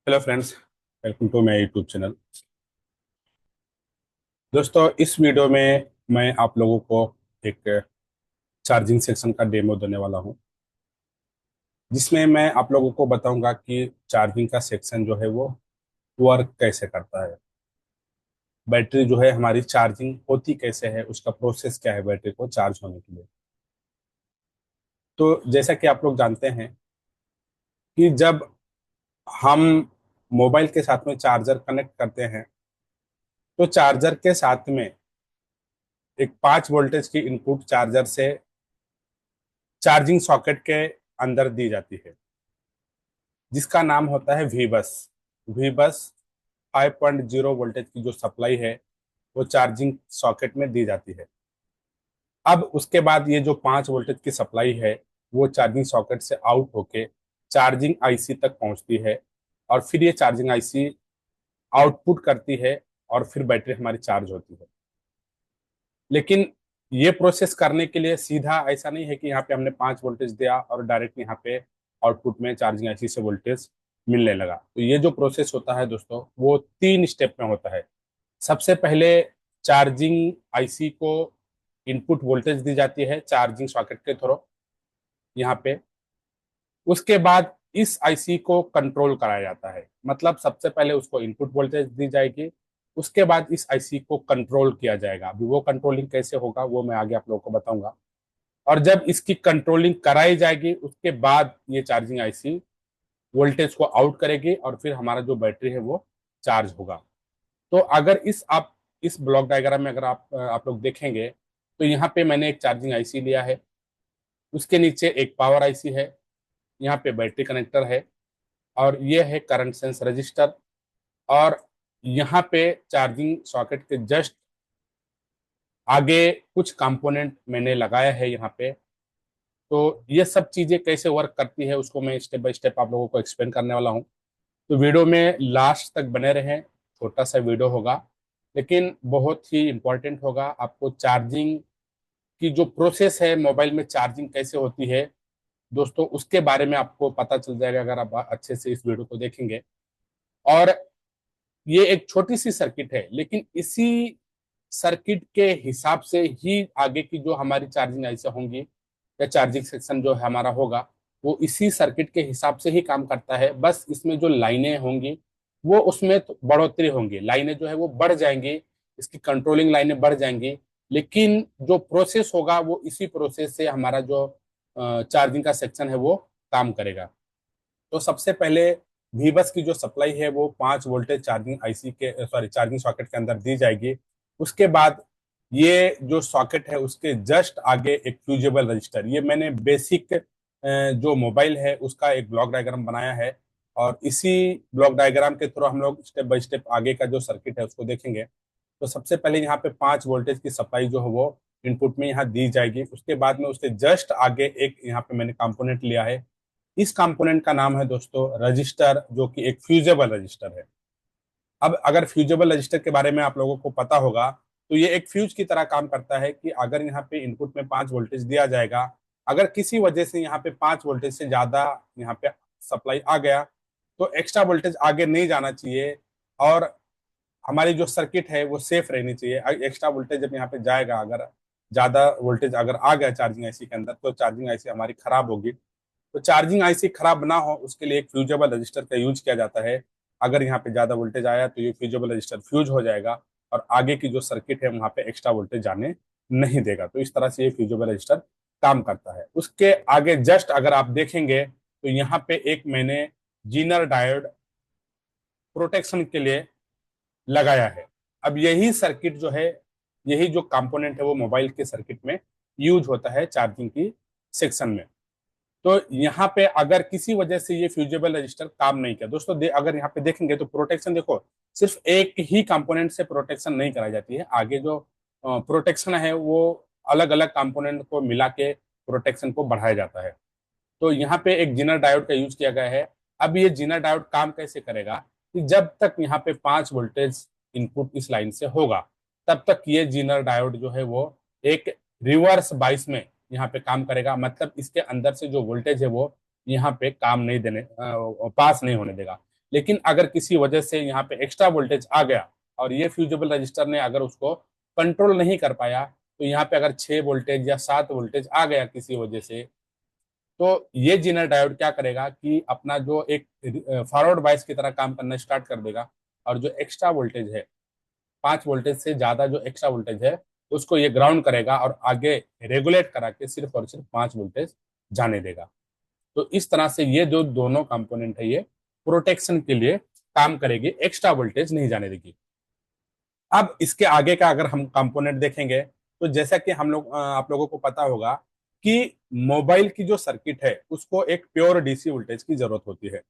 Hello friends, welcome to my YouTube channel. दोस्तों, इस video में मैं आप लोगों को एक चार्जिंग सेक्शन का डेमो देने वाला हूं, जिसमें मैं आप लोगों को बताऊंगा कि चार्जिंग का सेक्शन जो है वो वर्क कैसे करता है। बैटरी जो है हमारी चार्जिंग होती कैसे है, उसका प्रोसेस क्या है बैटरी को चार्ज होने के लिए। तो जैसा कि आप लोग जानते हैं कि जब हम मोबाइल के साथ में चार्जर कनेक्ट करते हैं, तो चार्जर के साथ में एक 5 वोल्टेज की इनपुट चार्जर से चार्जिंग सॉकेट के अंदर दी जाती है, जिसका नाम होता है वी बस। वी बस 5.0 वोल्टेज की जो सप्लाई है वो चार्जिंग सॉकेट में दी जाती है। अब उसके बाद ये जो 5 वोल्टेज की सप्लाई है वो चार्जिंग सॉकेट से आउट होके चार्जिंग आईसी तक पहुंचती है, और फिर ये चार्जिंग आईसी आउटपुट करती है, और फिर बैटरी हमारी चार्ज होती है। लेकिन ये प्रोसेस करने के लिए सीधा ऐसा नहीं है कि यहाँ पे हमने 5 वोल्टेज दिया और डायरेक्ट यहाँ पे आउटपुट में चार्जिंग आईसी से वोल्टेज मिलने लगा। तो ये जो प्रोसेस होता है दोस्तों, वो 3 स्टेप में होता है। सबसे पहले चार्जिंग आईसी को इनपुट वोल्टेज दी जाती है चार्जिंग सॉकेट के थ्रू यहाँ पे। उसके बाद इस आईसी को कंट्रोल कराया जाता है, मतलब सबसे पहले उसको इनपुट वोल्टेज दी जाएगी, उसके बाद इस आईसी को कंट्रोल किया जाएगा। अभी वो कंट्रोलिंग कैसे होगा वो मैं आगे आप लोगों को बताऊंगा। और जब इसकी कंट्रोलिंग कराई जाएगी उसके बाद ये चार्जिंग आईसी वोल्टेज को आउट करेगी, और फिर हमारा जो बैटरी है वो चार्ज होगा। तो अगर इस ब्लॉक डायग्राम में अगर आप लोग देखेंगे, तो यहाँ पे मैंने एक चार्जिंग आईसी लिया है, उसके नीचे एक पावर आईसी है, यहाँ पे बैटरी कनेक्टर है, और ये है करंट सेंस रजिस्टर। और यहाँ पे चार्जिंग सॉकेट के जस्ट आगे कुछ कंपोनेंट मैंने लगाया है यहाँ पे। तो ये सब चीजें कैसे वर्क करती है उसको मैं स्टेप बाय स्टेप आप लोगों को एक्सप्लेन करने वाला हूँ। तो वीडियो में लास्ट तक बने रहें। छोटा सा वीडियो होगा लेकिन बहुत ही इंपॉर्टेंट होगा। आपको चार्जिंग की जो प्रोसेस है, मोबाइल में चार्जिंग कैसे होती है दोस्तों, उसके बारे में आपको पता चल जाएगा अगर आप अच्छे से इस वीडियो को देखेंगे। और ये एक छोटी सी सर्किट है, लेकिन इसी सर्किट के हिसाब से ही आगे की जो हमारी चार्जिंग ऐसे होंगी या चार्जिंग सेक्शन जो है हमारा होगा, वो इसी सर्किट के हिसाब से ही काम करता है। बस इसमें जो लाइनें होंगी वो उसमें तो बढ़ोतरी होंगी, लाइनें जो है वो बढ़ जाएंगी, इसकी कंट्रोलिंग लाइनें बढ़ जाएंगी। लेकिन जो प्रोसेस होगा वो इसी प्रोसेस से हमारा जो चार्जिंग का सेक्शन है वो काम करेगा। तो सबसे पहले वीबस की जो सप्लाई है वो 5 वोल्टेज चार्जिंग आईसी के चार्जिंग सॉकेट के अंदर दी जाएगी। उसके बाद ये जो सॉकेट है उसके जस्ट आगे एक फ्यूजेबल रजिस्टर, ये मैंने बेसिक जो मोबाइल है उसका एक ब्लॉक डायग्राम बनाया है, और इसी ब्लॉक डायग्राम के थ्रू हम लोग स्टेप बाय स्टेप आगे का जो सर्किट है उसको देखेंगे। तो सबसे पहले यहाँ पे 5 वोल्टेज की सप्लाई जो है वो इनपुट में यहाँ दी जाएगी। उसके बाद में उसके जस्ट आगे एक यहाँ पे मैंने कंपोनेंट लिया है। इस कंपोनेंट का नाम है दोस्तों रजिस्टर, जो कि एक फ्यूजेबल रजिस्टर है। अब अगर फ्यूजेबल रजिस्टर के बारे में आप लोगों को पता होगा, तो ये एक फ्यूज की तरह काम करता है कि अगर यहाँ पे इनपुट में 5 वोल्टेज दिया जाएगा, अगर किसी वजह से यहाँ पे 5 वोल्टेज से ज्यादा यहाँ पे सप्लाई आ गया, तो एक्स्ट्रा वोल्टेज आगे नहीं जाना चाहिए, और हमारी जो सर्किट है वो सेफ रहनी चाहिए। एक्स्ट्रा वोल्टेज जब यहाँ पे जाएगा, अगर ज्यादा वोल्टेज अगर आ गया चार्जिंग आईसी के अंदर, तो चार्जिंग आईसी हमारी खराब होगी। तो चार्जिंग आईसी खराब ना हो उसके लिए एक फ्यूजेबल रजिस्टर का यूज किया जाता है। अगर यहाँ पे ज्यादा वोल्टेज आया तो ये फ्यूजेबल रजिस्टर फ्यूज हो जाएगा, और आगे की जो सर्किट है वहां पे एक्स्ट्रा वोल्टेज जाने नहीं देगा। तो इस तरह से ये फ्यूजेबल रजिस्टर काम करता है। उसके आगे जस्ट अगर आप देखेंगे तो यहाँ पे एक मैंने जीनर डायोड प्रोटेक्शन के लिए लगाया है। अब यही सर्किट जो है, यही जो कंपोनेंट है वो मोबाइल के सर्किट में यूज होता है चार्जिंग की सेक्शन में। तो यहाँ पे अगर किसी वजह से ये फ्यूजेबल रजिस्टर काम नहीं किया दोस्तों, अगर यहाँ पे देखेंगे तो प्रोटेक्शन देखो, सिर्फ एक ही कंपोनेंट से प्रोटेक्शन नहीं कराई जाती है। आगे जो प्रोटेक्शन है वो अलग अलग कंपोनेंट को मिला के प्रोटेक्शन को बढ़ाया जाता है। तो यहाँ पे एक जीनर डायोड का यूज किया गया है। अब ये जीनर डायोड काम कैसे करेगा कि जब तक यहाँ पे 5 वोल्टेज इनपुट इस लाइन से होगा, तब तक ये जीनर डायोड जो है वो एक रिवर्स बाइस में यहाँ पे काम करेगा। मतलब इसके अंदर से जो वोल्टेज है वो यहाँ पे काम नहीं देने पास नहीं होने देगा। लेकिन अगर किसी वजह से यहाँ पे एक्स्ट्रा वोल्टेज आ गया और ये फ्यूजेबल रजिस्टर ने अगर उसको कंट्रोल नहीं कर पाया, तो यहाँ पे अगर 6 वोल्टेज या 7 वोल्टेज आ गया किसी वजह से, तो ये जीनर डायोड क्या करेगा कि अपना जो एक फॉरवर्ड बायस की तरह काम करना स्टार्ट कर देगा, और जो एक्स्ट्रा वोल्टेज है, 5 वोल्टेज से ज्यादा जो एक्स्ट्रा वोल्टेज है, उसको ये ग्राउंड करेगा और आगे रेगुलेट करा के सिर्फ और सिर्फ 5 वोल्टेज जाने देगा। तो इस तरह से ये जो दोनों कंपोनेंट है, ये प्रोटेक्शन के लिए काम करेगी, एक्स्ट्रा वोल्टेज नहीं जाने देगी। अब इसके आगे का अगर हम कंपोनेंट देखेंगे, तो जैसा कि हम लोग आप लोगों को पता होगा कि मोबाइल की जो सर्किट है उसको एक प्योर डीसी वोल्टेज की जरूरत होती है।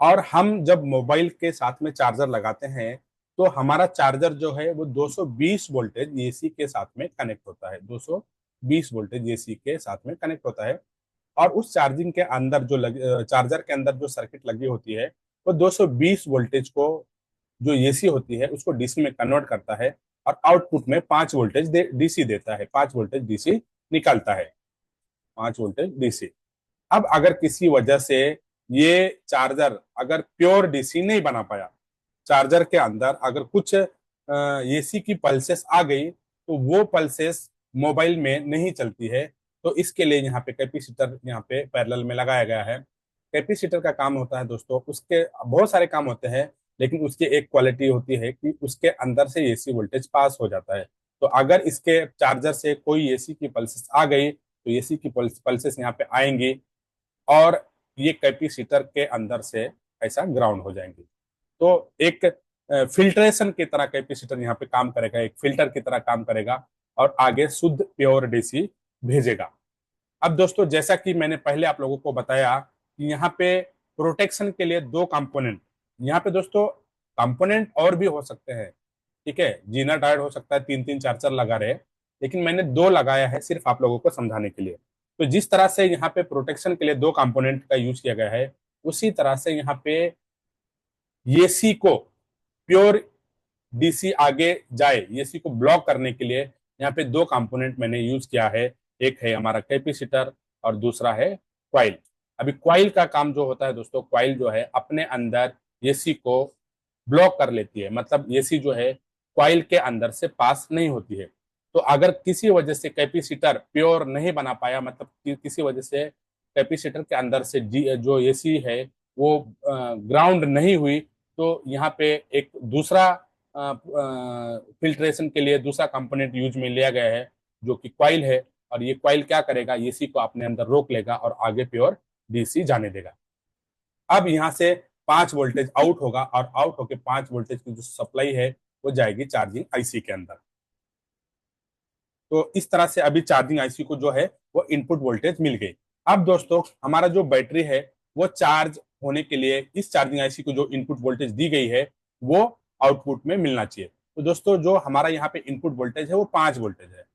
और हम जब मोबाइल के साथ में चार्जर लगाते हैं, तो हमारा चार्जर जो है वो 220 वोल्टेज एसी के साथ में कनेक्ट होता है, 220 वोल्टेज एसी के साथ में कनेक्ट होता है। और उस चार्जिंग के अंदर चार्जर के अंदर जो सर्किट लगी होती है, वो 220 वोल्टेज को, जो एसी होती है, उसको डीसी में कन्वर्ट करता है और आउटपुट में 5 वोल्टेज डीसी देता है, 5 वोल्टेज डीसी निकलता है, 5 वोल्टेज डीसी। अब अगर किसी वजह से ये चार्जर अगर प्योर डीसी नहीं बना पाया, चार्जर के अंदर अगर कुछ एसी की पल्सेस आ गई, तो वो पल्सेस मोबाइल में नहीं चलती है। तो इसके लिए यहाँ पे कैपेसिटर यहाँ पे पैरेलल में लगाया गया है। कैपेसिटर का काम होता है दोस्तों, उसके बहुत सारे काम होते हैं, लेकिन उसकी एक क्वालिटी होती है कि उसके अंदर से एसी वोल्टेज पास हो जाता है। तो अगर इसके चार्जर से कोई एसी की पल्सेस आ गई, तो एसी की पल्सेस यहाँ पे आएंगी और ये कैपेसिटर के अंदर से ऐसा ग्राउंड हो जाएंगे। तो एक फिल्ट्रेशन की तरह कैपेसिटर यहाँ पे काम करेगा, एक फिल्टर की तरह काम करेगा और आगे शुद्ध प्योर डीसी भेजेगा। अब दोस्तों, जैसा कि मैंने पहले आप लोगों को बताया कि यहाँ पे प्रोटेक्शन के लिए दो कंपोनेंट, यहाँ पे दोस्तों कंपोनेंट और भी हो सकते हैं, ठीक है, जीना डायोड हो सकता है, 3 3 4 4 लगा रहे, लेकिन मैंने दो लगाया है सिर्फ आप लोगों को समझाने के लिए। तो जिस तरह से यहाँ पे प्रोटेक्शन के लिए दो कंपोनेंट का यूज किया गया है, उसी तरह से यहाँ पे एसी को प्योर डीसी आगे जाए, एसी को ब्लॉक करने के लिए यहाँ पे दो कंपोनेंट मैंने यूज किया है। एक है हमारा कैपेसिटर और दूसरा है क्वाइल। अभी क्वाइल का काम जो होता है दोस्तों, क्वाइल जो है अपने अंदर एसी को ब्लॉक कर लेती है, मतलब एसी जो है क्वाइल के अंदर से पास नहीं होती है। तो अगर किसी वजह से कैपेसिटर प्योर नहीं बना पाया, मतलब किसी वजह से कैपेसिटर के अंदर से जो एसी है वो ग्राउंड नहीं हुई, तो यहाँ पे एक दूसरा फिल्ट्रेशन के लिए दूसरा कंपोनेंट यूज में लिया गया है, जो कि क्वाइल है। और ये क्वाइल क्या करेगा, एसी को अपने अंदर रोक लेगा और आगे प्योर डीसी जाने देगा। अब यहाँ से 5 वोल्टेज आउट होगा और आउट होके 5 वोल्टेज की जो सप्लाई है वो जाएगी चार्जिंग आईसी के अंदर। तो इस तरह से अभी चार्जिंग आईसी को जो है वो इनपुट वोल्टेज मिल गई। अब दोस्तों, हमारा जो बैटरी है वो चार्ज होने के लिए इस चार्जिंग आईसी को जो इनपुट वोल्टेज दी गई है वो आउटपुट में मिलना चाहिए। तो दोस्तों, जो हमारा यहाँ पे इनपुट वोल्टेज है वो 5 वोल्टेज है,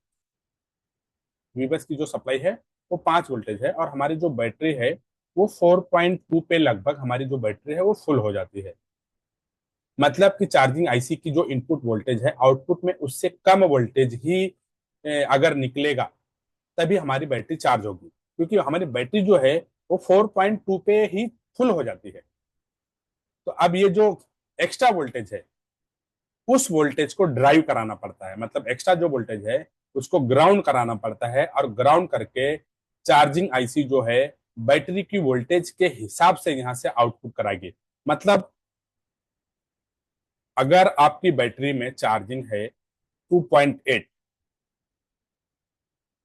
वीबस की जो सप्लाई है वो 5 वोल्टेज है, और हमारी जो बैटरी है वो 4.2 पे लगभग हमारी जो बैटरी है वो फुल हो जाती है। मतलब कि चार्जिंग आईसी की जो इनपुट वोल्टेज है, आउटपुट में उससे कम वोल्टेज ही अगर निकलेगा, तभी हमारी बैटरी चार्ज होगी, क्योंकि हमारी बैटरी जो है वो 4.2 पे ही फुल हो जाती है। तो अब ये जो एक्स्ट्रा वोल्टेज है, उस वोल्टेज को ड्राइव कराना पड़ता है, मतलब एक्स्ट्रा जो वोल्टेज है उसको ग्राउंड कराना पड़ता है, और ग्राउंड करके चार्जिंग आईसी जो है बैटरी की वोल्टेज के हिसाब से यहाँ से आउटपुट कराएगी। मतलब अगर आपकी बैटरी में चार्जिंग है 2.8,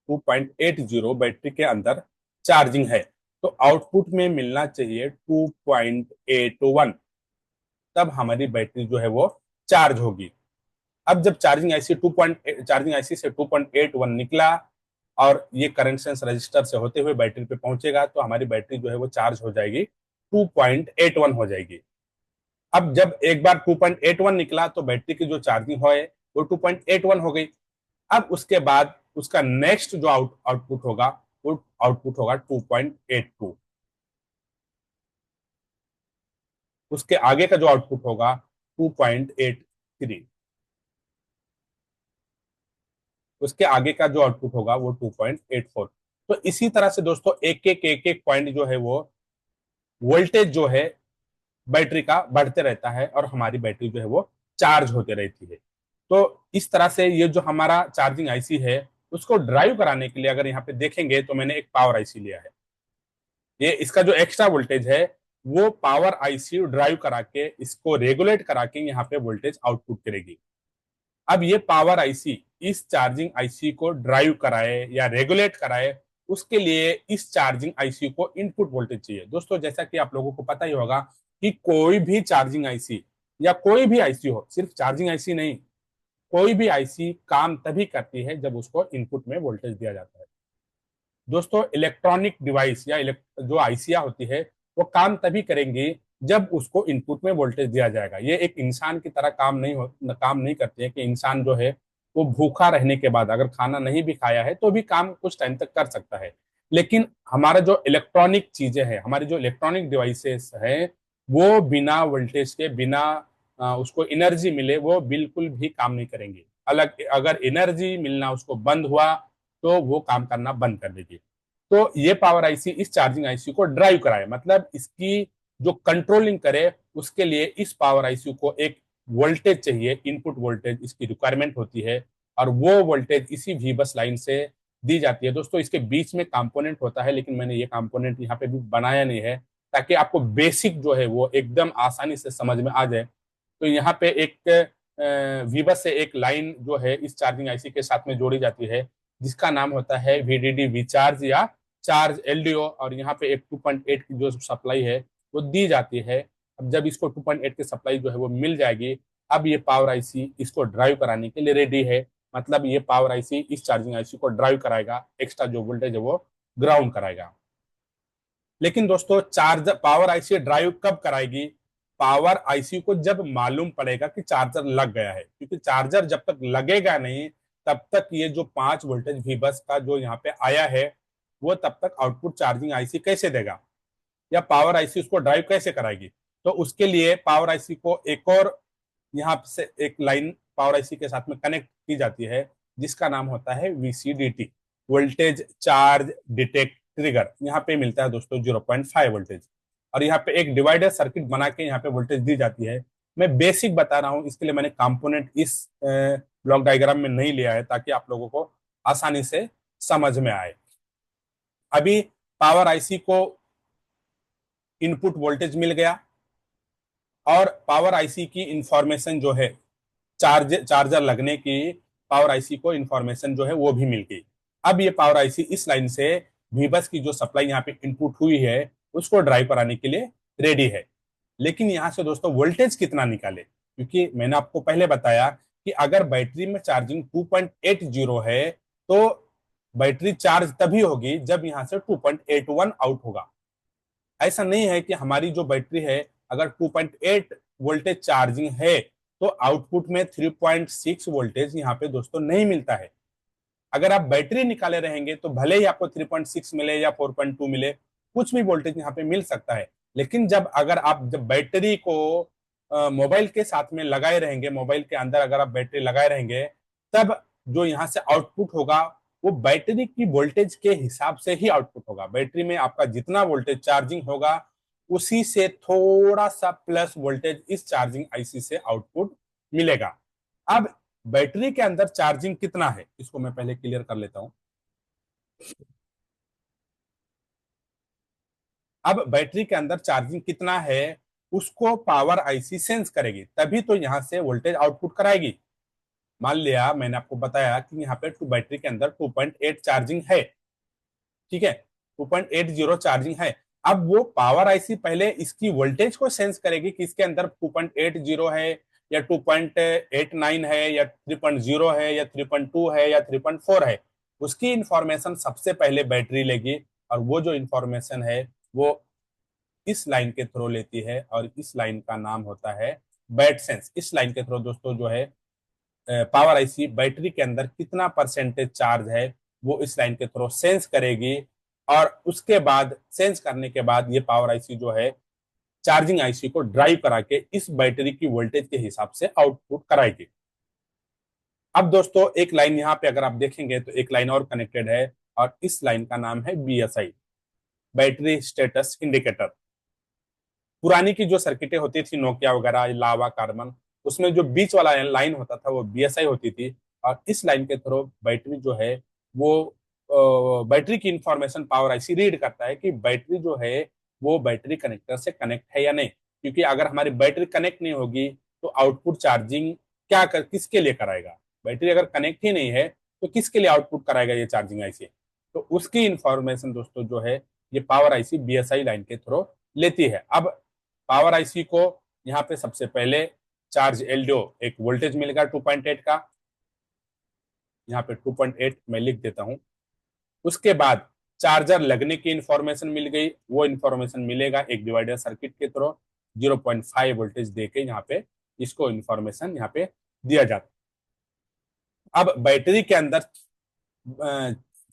2.80 बैटरी के अंदर चार्जिंग है, तो आउटपुट में मिलना चाहिए 2.81, तब हमारी बैटरी जो है वो चार्ज होगी। अब जब चार्जिंग आईसी से 2.81 निकला और ये करंट सेंस रजिस्टर से होते हुए बैटरी पे पहुंचेगा, तो हमारी बैटरी जो है वो चार्ज हो जाएगी, 2.81 हो जाएगी। अब जब एक बार 2.81 निकला, तो बैटरी की जो चार्जिंग है वो 2.81 हो गई। अब उसके बाद उसका नेक्स्ट जो आउटपुट होगा वो आउटपुट होगा 2.82। उसके आगे का जो आउटपुट होगा 2.83। उसके आगे का जो आउटपुट होगा वो 2.84। तो इसी तरह से दोस्तों एक एक पॉइंट जो है वो वोल्टेज जो है बैटरी का बढ़ते रहता है और हमारी बैटरी जो है वो चार्ज होते रहती है। तो इस तरह से ये जो हमारा चार्जिंग आईसी है उसको ड्राइव कराने के लिए अगर यहाँ पे देखेंगे तो मैंने एक पावर आईसी लिया है। ये इसका जो एक्स्ट्रा वोल्टेज है वो पावर आईसी ड्राइव करा के इसको रेगुलेट करा के यहाँ पे वोल्टेज आउटपुट करेगी। अब ये पावर आईसी इस चार्जिंग आईसी को ड्राइव कराए या रेगुलेट कराए, उसके लिए इस चार्जिंग आईसी को इनपुट वोल्टेज चाहिए। दोस्तों जैसा कि आप लोगों को पता ही होगा कि कोई भी चार्जिंग आईसी या कोई भी आईसी हो, सिर्फ चार्जिंग आईसी नहीं, कोई भी आईसी काम तभी करती है जब उसको इनपुट में वोल्टेज दिया जाता है। दोस्तों इलेक्ट्रॉनिक डिवाइस या जो आईसिया होती है वो काम तभी करेंगी जब उसको इनपुट में वोल्टेज दिया जाएगा। ये एक इंसान की तरह काम नहीं करती है कि इंसान जो है वो भूखा रहने के बाद अगर खाना नहीं भी खाया है तो भी काम कुछ टाइम तक कर सकता है। लेकिन हमारा जो इलेक्ट्रॉनिक चीजें हैं, हमारी जो इलेक्ट्रॉनिक डिवाइसेस हैं, वो बिना वोल्टेज के, बिना उसको एनर्जी मिले वो बिल्कुल भी काम नहीं करेंगे। अलग अगर एनर्जी मिलना उसको बंद हुआ तो वो काम करना बंद कर देगी। तो ये पावर आईसी इस चार्जिंग आईसी को ड्राइव कराए, मतलब इसकी जो कंट्रोलिंग करे, उसके लिए इस पावर आईसी को एक वोल्टेज चाहिए, इनपुट वोल्टेज इसकी रिक्वायरमेंट होती है और वो वोल्टेज इसी वी बस लाइन से दी जाती है। दोस्तों इसके बीच में कंपोनेंट होता है, लेकिन मैंने ये कंपोनेंट यहाँ पे भी बनाया नहीं है ताकि आपको बेसिक जो है वो एकदम आसानी से समझ में आ जाए। तो यहाँ पे एक वीबस से एक लाइन जो है इस चार्जिंग आईसी के साथ में जोड़ी जाती है, जिसका नाम होता है वीडीडी विचार्ज या चार्ज एलडीओ, और यहाँ पे एक 2.8 की जो सप्लाई है वो दी जाती है। अब जब इसको 2.8 की सप्लाई जो है वो मिल जाएगी, अब ये पावर आईसी इसको ड्राइव कराने के लिए रेडी है। मतलब ये पावर आईसी इस चार्जिंग आईसी को ड्राइव कराएगा, एक्स्ट्रा जो वोल्टेज है वो ग्राउंड कराएगा। लेकिन दोस्तों चार्जर पावर आईसी ड्राइव कब कराएगी? पावर आईसी को जब मालूम पड़ेगा कि चार्जर लग गया है, क्योंकि चार्जर जब तक लगेगा नहीं तब तक ये जो 5 वोल्टेज भी बस का जो यहाँ पे आया है वो तब तक आउटपुट चार्जिंग आईसी कैसे देगा या पावर आईसी उसको ड्राइव कैसे कराएगी? तो उसके लिए पावर आईसी को एक और यहाँ से एक लाइन पावर आईसी के साथ में कनेक्ट की जाती है, जिसका नाम होता है वीसीडीटी, वोल्टेज चार्ज डिटेक्ट ट्रिगर। यहाँ पे मिलता है दोस्तों 0.5 वोल्टेज, और यहाँ पे एक डिवाइडर सर्किट बना के यहाँ पे वोल्टेज दी जाती है। मैं बेसिक बता रहा हूँ, इसके लिए मैंने कंपोनेंट इस ब्लॉक डायग्राम में नहीं लिया है ताकि आप लोगों को आसानी से समझ में आए। अभी पावर आईसी को इनपुट वोल्टेज मिल गया और पावर आईसी की इंफॉर्मेशन जो है चार्जर लगने की, पावर आईसी को इंफॉर्मेशन जो है वो भी मिल गई। अब ये पावर आईसी इस लाइन से वीबस की जो सप्लाई यहाँ पे इनपुट हुई है उसको ड्राइव कराने के लिए रेडी है। लेकिन यहाँ से दोस्तों वोल्टेज कितना निकाले? क्योंकि मैंने आपको पहले बताया कि अगर बैटरी में चार्जिंग 2.80 है तो बैटरी चार्ज तभी होगी जब यहाँ से 2.81 आउट होगा। ऐसा नहीं है कि हमारी जो बैटरी है अगर 2.8 वोल्टेज चार्जिंग है तो आउटपुट में 3.6 वोल्टेज यहाँ पे दोस्तों नहीं मिलता है। अगर आप बैटरी निकाले रहेंगे तो भले ही आपको 3.6 मिले या 4.2 मिले, कुछ भी वोल्टेज यहाँ पे मिल सकता है। लेकिन अगर आप जब बैटरी को मोबाइल के साथ में लगाए रहेंगे, मोबाइल के अंदर अगर आप बैटरी लगाए रहेंगे, तब जो यहाँ से आउटपुट होगा वो बैटरी की वोल्टेज के हिसाब से ही आउटपुट होगा। बैटरी में आपका जितना वोल्टेज चार्जिंग होगा उसी से थोड़ा सा प्लस वोल्टेज इस चार्जिंग आईसी से आउटपुट मिलेगा। अब बैटरी के अंदर चार्जिंग कितना है इसको मैं पहले क्लियर कर लेता हूं। अब बैटरी के अंदर चार्जिंग कितना है उसको पावर आईसी सेंस करेगी, तभी तो यहां से वोल्टेज आउटपुट कराएगी। मान लिया मैंने आपको बताया कि यहाँ पे बैटरी के अंदर 2.8 चार्जिंग है, ठीक है, 2.80 चार्जिंग है। अब वो पावर आईसी पहले इसकी वोल्टेज को सेंस करेगी कि इसके अंदर 2.80 है या 2.89 है या 3.0 है या 3.2 है या 3.4 है। उसकी इंफॉर्मेशन सबसे पहले बैटरी लेगी और वो जो इंफॉर्मेशन है वो इस लाइन के थ्रू लेती है और इस लाइन का नाम होता है बैट सेंस। इस लाइन के थ्रू दोस्तों जो है पावर आईसी बैटरी के अंदर कितना परसेंटेज चार्ज है वो इस लाइन के थ्रू सेंस करेगी, और उसके बाद सेंस करने के बाद ये पावर आईसी जो है चार्जिंग आईसी को ड्राइव करा के इस बैटरी की वोल्टेज के हिसाब से आउटपुट कराएगी। अब दोस्तों एक लाइन यहाँ पे अगर आप देखेंगे तो एक लाइन और कनेक्टेड है और इस लाइन का नाम है बीएसआई, बैटरी स्टेटस इंडिकेटर। पुरानी की जो सर्किटें होती थी नोकिया वगैरह, लावा, कार्बन, उसमें जो बीच वाला लाइन होता था वो बीएसआई होती थी। और इस लाइन के थ्रू बैटरी जो है वो बैटरी की इंफॉर्मेशन पावर आईसी रीड करता है कि बैटरी जो है वो बैटरी कनेक्टर से कनेक्ट है या नहीं। क्योंकि अगर हमारी बैटरी कनेक्ट नहीं होगी तो आउटपुट चार्जिंग किसके लिए कराएगा? बैटरी अगर कनेक्ट ही नहीं है तो किसके लिए आउटपुट कराएगा ये चार्जिंग आईसी? तो उसकी इंफॉर्मेशन दोस्तों जो है ये पावर आईसी बीएसआई लाइन के थ्रू लेती है। अब पावर आईसी को यहाँ पे सबसे पहले चार्ज एलडीओ एक वोल्टेज मिलेगा 2.8 का, यहाँ पे 2.8 मैं लिख देता हूँ। उसके बाद चार्जर लगने की इंफॉर्मेशन मिल गई, वो इंफॉर्मेशन मिलेगा एक डिवाइडर सर्किट के थ्रू 0.5 वोल्टेज देके यहाँ पे इसको इंफॉर्मेशन यहाँ पे दिया जाता है। अब बैटरी के अंदर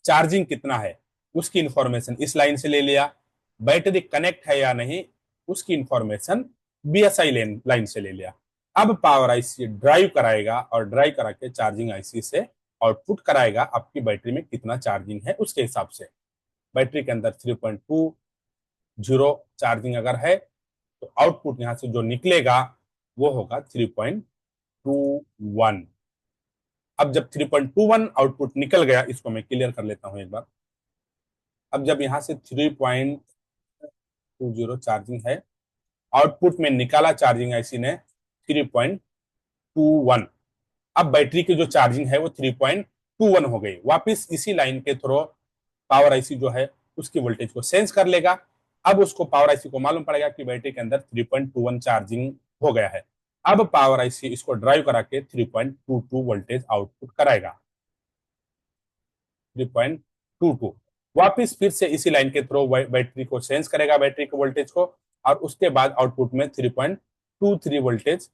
चार्जिंग कितना है उसकी इंफॉर्मेशन इस लाइन से ले लिया, बैटरी कनेक्ट है या नहीं उसकी इंफॉर्मेशन बीएसआई लाइन से ले लिया। अब पावर आईसी ड्राइव कराएगा और ड्राइव करा के चार्जिंग आईसी से आउटपुट कराएगा आपकी बैटरी में कितना चार्जिंग है उसके हिसाब से। बैटरी के अंदर 3.20 चार्जिंग अगर है तो आउटपुट यहां से जो निकलेगा वो होगा 3.21। अब जब 3.21 आउटपुट निकल गया, इसको मैं क्लियर कर लेता हूं एक बार। अब जब यहां से 3.20 चार्जिंग है, आउटपुट में निकाला चार्जिंग आईसी ने 3.21। अब बैटरी की जो चार्जिंग है वो 3.21 हो गई। वापिस इसी लाइन के थ्रू पावर आईसी जो है उसकी वोल्टेज को सेंस कर लेगा। अब उसको पावर आईसी को मालूम पड़ेगा कि बैटरी के अंदर 3.21 चार्जिंग हो गया है। अब पावर आईसी इसको ड्राइव करा के 3.22 वोल्टेज आउटपुट कराएगा। 3.22 वापिस फिर से इसी लाइन के थ्रू बैटरी को सेंस करेगा, बैटरी के वोल्टेज को, और उसके बाद आउटपुट में 3.23 वोल्टेज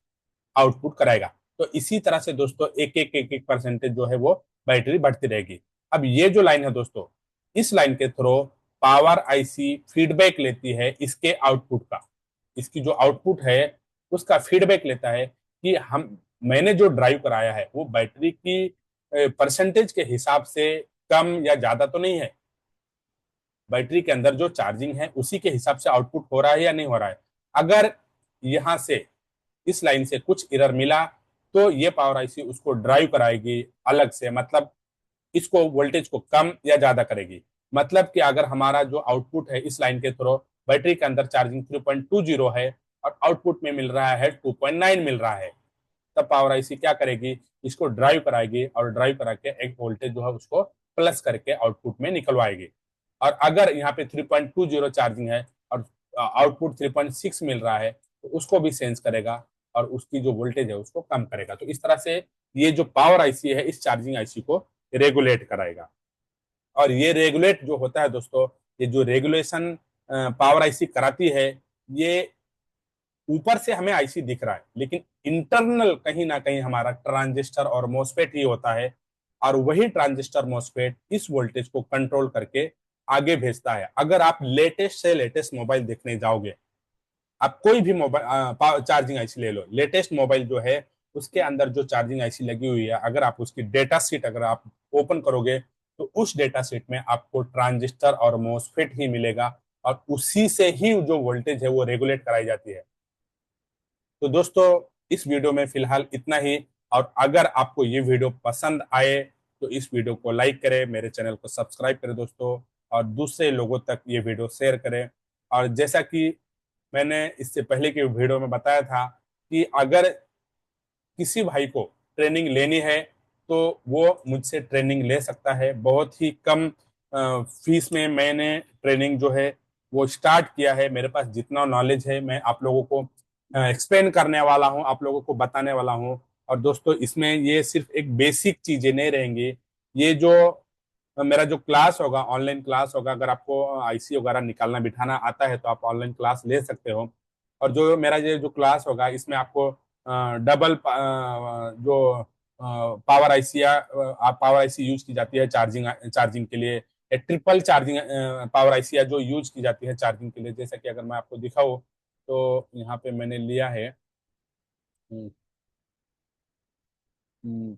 आउटपुट कराएगा। तो इसी तरह से दोस्तों एक एक परसेंटेज जो है वो बैटरी बढ़ती रहेगी। अब ये जो लाइन है दोस्तों, इस लाइन के थ्रू पावर आईसी फीडबैक लेती है इसके आउटपुट का। इसकी जो आउटपुट है उसका फीडबैक लेता है कि हम मैंने जो ड्राइव कराया है वो बैटरी की परसेंटेज के हिसाब से कम या ज्यादा तो नहीं है। बैटरी के अंदर जो चार्जिंग है उसी के हिसाब से आउटपुट हो रहा है या नहीं हो रहा है। अगर यहां से इस लाइन से कुछ एरर मिला तो ये पावर आईसी उसको ड्राइव कराएगी अलग से, मतलब इसको वोल्टेज को कम या ज्यादा करेगी। मतलब कि अगर हमारा जो आउटपुट है इस लाइन के थ्रू बैटरी के अंदर चार्जिंग 3.20 है और आउटपुट में मिल रहा है 2.9 मिल रहा है, तब पावर आईसी क्या करेगी, इसको ड्राइव कराएगी और ड्राइव करा के एक वोल्टेज जो है उसको प्लस करके आउटपुट में निकलवाएगी। और अगर यहाँ पे 3.20 चार्जिंग है और आउटपुट 3.6 मिल रहा है तो उसको भी सेंस करेगा और उसकी जो वोल्टेज है उसको कम करेगा। तो इस तरह से ये जो पावर आईसी है इस चार्जिंग आईसी को रेगुलेट कराएगा। और ये रेगुलेट जो होता है दोस्तों, ये जो रेगुलेशन पावर आईसी कराती है, ये ऊपर से हमें आईसी दिख रहा है लेकिन इंटरनल कहीं ना कहीं हमारा ट्रांजिस्टर और मोसफेट ही होता है। और वही ट्रांजिस्टर मोसफेट इस वोल्टेज को कंट्रोल करके आगे भेजता है। अगर आप लेटेस्ट से लेटेस्ट मोबाइल देखने जाओगे, आप कोई भी मोबाइल चार्जिंग आईसी ले लो, लेटेस्ट मोबाइल जो है उसके अंदर जो चार्जिंग आईसी लगी हुई है, अगर आप उसकी डेटा शीट अगर आप ओपन करोगे तो उस डेटा शीट में आपको ट्रांजिस्टर और मोसफेट ही मिलेगा और उसी से ही जो वोल्टेज है वो रेगुलेट कराई जाती है। तो दोस्तों इस वीडियो में फिलहाल इतना ही। और अगर आपको ये वीडियो पसंद आए तो इस वीडियो को लाइक करें, मेरे चैनल को सब्सक्राइब करें दोस्तों, और दूसरे लोगों तक ये वीडियो शेयर करें। और जैसा कि मैंने इससे पहले की वीडियो में बताया था कि अगर किसी भाई को ट्रेनिंग लेनी है तो वो मुझसे ट्रेनिंग ले सकता है। बहुत ही कम फीस में मैंने ट्रेनिंग जो है वो स्टार्ट किया है। मेरे पास जितना नॉलेज है मैं आप लोगों को एक्सप्लेन करने वाला हूँ, आप लोगों को बताने वाला हूँ। और दोस्तों इसमें ये सिर्फ एक बेसिक चीजें नहीं रहेंगी। ये जो मेरा जो क्लास होगा, ऑनलाइन क्लास होगा, अगर आपको आईसी वगैरह निकालना बिठाना आता है तो आप ऑनलाइन क्लास ले सकते हो। और जो मेरा ये जो क्लास होगा इसमें आपको डबल जो पावर आईसी या पावर आईसी यूज की जाती है चार्जिंग चार्जिंग के लिए, या ट्रिपल चार्जिंग पावर आईसी या जो यूज की जाती है चार्जिंग के लिए, जैसा कि अगर मैं आपको दिखाऊं तो यहाँ पे मैंने लिया है। हम्म, हम्म,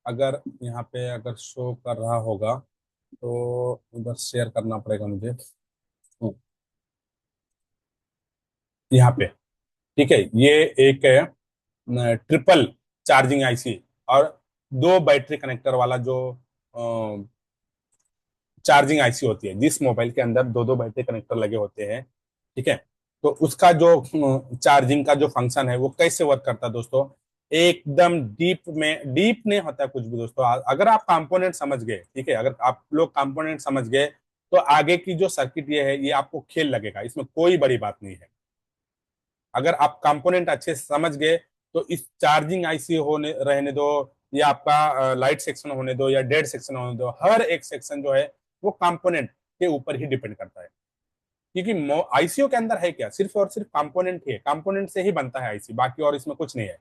अगर यहाँ पे अगर शो कर रहा होगा तो उधर शेयर करना पड़ेगा मुझे। यहाँ पे ठीक है, ये एक ट्रिपल चार्जिंग आईसी और दो बैटरी कनेक्टर वाला जो चार्जिंग आईसी होती है, जिस मोबाइल के अंदर दो दो बैटरी कनेक्टर लगे होते हैं, ठीक है। तो उसका जो चार्जिंग का जो फंक्शन है वो कैसे वर्क करता है दोस्तों, एकदम डीप नहीं होता कुछ भी दोस्तों। अगर आप कंपोनेंट समझ गए, ठीक है, अगर आप लोग कंपोनेंट समझ गए तो आगे की जो सर्किट ये है ये आपको खेल लगेगा, इसमें कोई बड़ी बात नहीं है। अगर आप कंपोनेंट अच्छे से समझ गए तो इस चार्जिंग आईसी होने रहने दो, या आपका लाइट सेक्शन होने दो, या डेड सेक्शन होने दो, हर एक सेक्शन जो है वो कंपोनेंट के ऊपर ही डिपेंड करता है। क्योंकि आईसीओ के अंदर है क्या, सिर्फ और सिर्फ कंपोनेंट ही है, कंपोनेंट से ही बनता है आईसी, बाकी और इसमें कुछ नहीं है।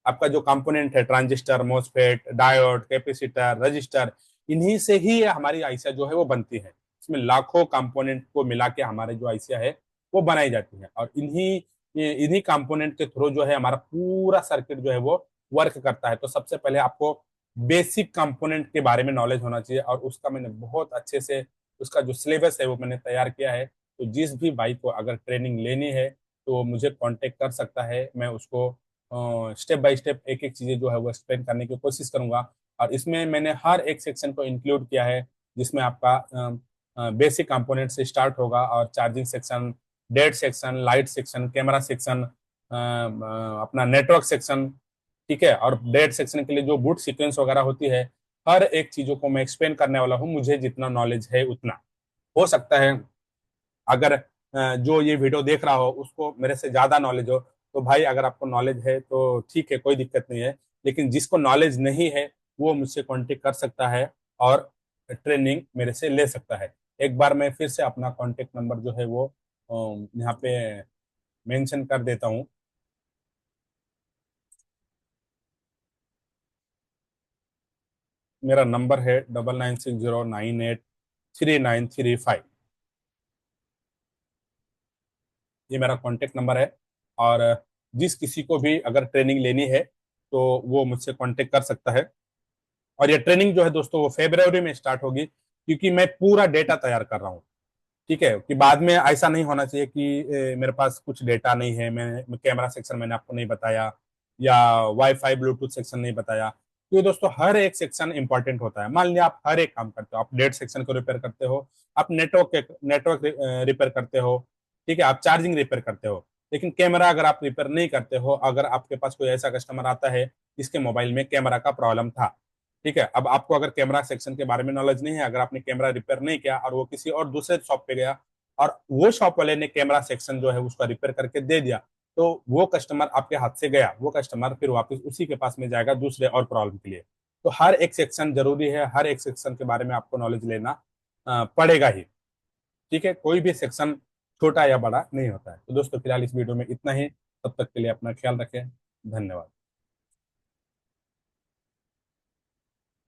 आपका जो कंपोनेंट है, transistor, MOSFET, diode, capacitor, register, इन्हीं से ही हमारी आईसिया जो है वो बनती है। इसमें लाखों कंपोनेंट को मिला के हमारे जो आईसिया है वो बनाई जाती है, और इन्हीं इन्हीं कंपोनेंट के थ्रू जो है हमारा पूरा सर्किट जो है वो वर्क करता है। तो सबसे पहले आपको बेसिक कंपोनेंट के बारे में नॉलेज होना चाहिए, और उसका मैंने बहुत अच्छे से उसका जो सिलेबस है वो मैंने तैयार किया है। तो जिस भी भाई को अगर ट्रेनिंग लेनी है तो वो मुझे कांटेक्ट कर सकता है, मैं उसको स्टेप बाय स्टेप एक एक चीजें जो है वो एक्सप्लेन करने की कोशिश करूंगा। और इसमें मैंने हर एक सेक्शन को इंक्लूड किया है, जिसमें आपका बेसिक कंपोनेंट से स्टार्ट होगा, और charging section, dead section, light section, camera section, अपना नेटवर्क सेक्शन, ठीक है, और डेड सेक्शन के लिए जो बूट सीक्वेंस वगैरह होती है, हर एक चीजों को मैं एक्सप्लेन करने वाला हूँ, मुझे जितना नॉलेज है उतना। हो सकता है अगर जो ये वीडियो देख रहा हो उसको मेरे से ज्यादा नॉलेज हो, तो भाई अगर आपको नॉलेज है तो ठीक है, कोई दिक्कत नहीं है। लेकिन जिसको नॉलेज नहीं है वो मुझसे कांटेक्ट कर सकता है और ट्रेनिंग मेरे से ले सकता है। एक बार मैं फिर से अपना कांटेक्ट नंबर जो है वो यहाँ पे मेंशन कर देता हूँ। मेरा नंबर है 9960983935। ये मेरा कांटेक्ट नंबर है, और जिस किसी को भी अगर ट्रेनिंग लेनी है तो वो मुझसे कांटेक्ट कर सकता है। और ये ट्रेनिंग जो है दोस्तों वो फरवरी में स्टार्ट होगी, क्योंकि मैं पूरा डेटा तैयार कर रहा हूँ। ठीक है, कि बाद में ऐसा नहीं होना चाहिए कि मेरे पास कुछ डेटा नहीं है, मैं कैमरा सेक्शन मैंने आपको नहीं बताया, या वाईफाई ब्लूटूथ सेक्शन नहीं बताया। तो दोस्तों हर एक सेक्शन इंपॉर्टेंट होता है। मान लिया आप हर एक काम करते हो, आप डेट सेक्शन को रिपेयर करते हो, आप नेटवर्क रिपेयर करते हो, ठीक है, आप चार्जिंग रिपेयर करते हो, लेकिन कैमरा अगर आप रिपेयर नहीं करते हो, अगर आपके पास कोई ऐसा कस्टमर आता है जिसके मोबाइल में कैमरा का प्रॉब्लम था, ठीक है, अब आपको अगर कैमरा सेक्शन के बारे में नॉलेज नहीं है, अगर आपने कैमरा रिपेयर नहीं किया और वो किसी और दूसरे शॉप पे गया, और वो शॉप वाले ने कैमरा सेक्शन जो है उसका रिपेयर करके दे दिया, तो वो कस्टमर आपके हाथ से गया, वो कस्टमर फिर वापस उसी के पास में जाएगा दूसरे और प्रॉब्लम के लिए। तो हर एक सेक्शन जरूरी है, हर एक सेक्शन के बारे में आपको नॉलेज लेना पड़ेगा ही। ठीक है, कोई भी सेक्शन छोटा या बड़ा नहीं होता है। तो दोस्तों फिलहाल इस वीडियो में इतना ही, तब तक के लिए अपना ख्याल रखें। धन्यवाद।